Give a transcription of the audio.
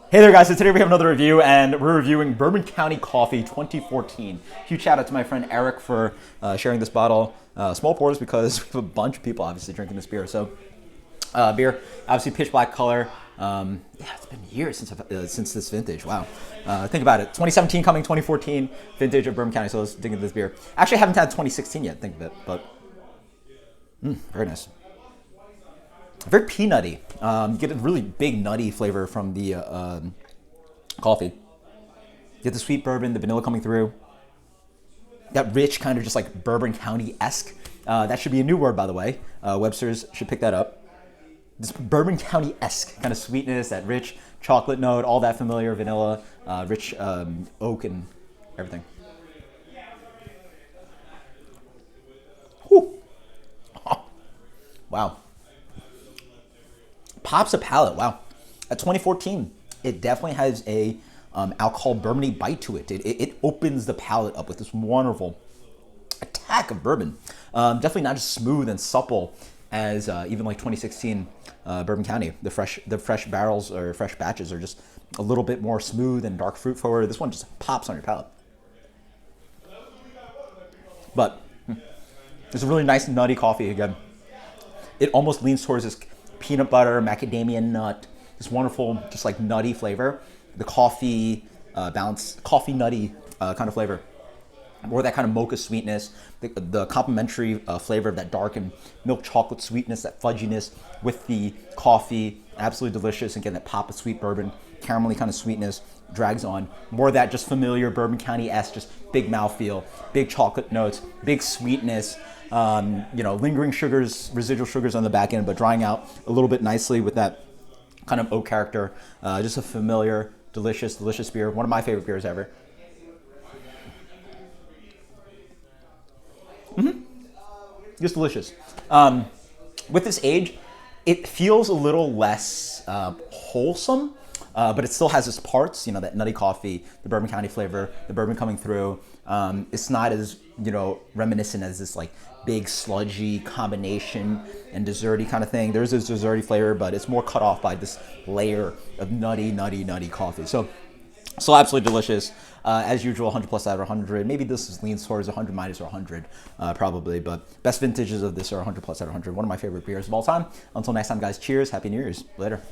Hey there, guys. So today we have another review, and we're reviewing Bourbon County Coffee 2014. Huge shout out to my friend Eric for sharing this bottle. Small pours because we have a bunch of people obviously drinking this beer. So, beer, obviously pitch black color. Yeah, it's been years since this vintage. Wow. Think about it. 2017 coming 2014 vintage of Bourbon County. So let's dig into this beer. Actually, I haven't had 2016 yet. Think of it, but very nice. Very peanutty. You get a really big nutty flavor from the coffee. You get the sweet bourbon, the vanilla coming through. That rich kind of just like Bourbon County-esque. That should be a new word, by the way. Webster's should pick that up. This Bourbon County-esque kind of sweetness, that rich chocolate note, all that familiar vanilla, rich oak and everything. Whew. Oh, wow. Pops a palate. Wow. At 2014, it definitely has a alcohol bourbony bite to it. It opens the palate up with this wonderful attack of bourbon. Definitely not as smooth and supple as even like 2016 Bourbon County. The fresh barrels or fresh batches are just a little bit more smooth and dark fruit forward. This one just pops on your palate. But it's a really nice nutty coffee again. It almost leans towards this peanut butter, macadamia nut, this wonderful, just like nutty flavor. The coffee balance, coffee nutty kind of flavor. Or that kind of mocha sweetness, the complementary flavor of that darkened milk chocolate sweetness, that fudginess with the coffee. Absolutely delicious. Again, that pop of sweet bourbon, caramelly kind of sweetness drags on. More of that just familiar Bourbon County-esque, just big mouthfeel, big chocolate notes, big sweetness. Lingering sugars, residual sugars on the back end, but drying out a little bit nicely with that kind of oak character. Just a familiar, delicious beer. One of my favorite beers ever. Just delicious. With this age, it feels a little less wholesome, but it still has its parts. You know, that nutty coffee, the Bourbon County flavor, the bourbon coming through. It's not as reminiscent as this like big sludgy combination and desserty kind of thing. There's this desserty flavor, but it's more cut off by this layer of nutty coffee. So absolutely delicious. As usual, 100 plus out of 100. Maybe this leans towards 100 minus or 100, probably. But best vintages of this are 100 plus out of 100. One of my favorite beers of all time. Until next time, guys, cheers. Happy New Year's. Later.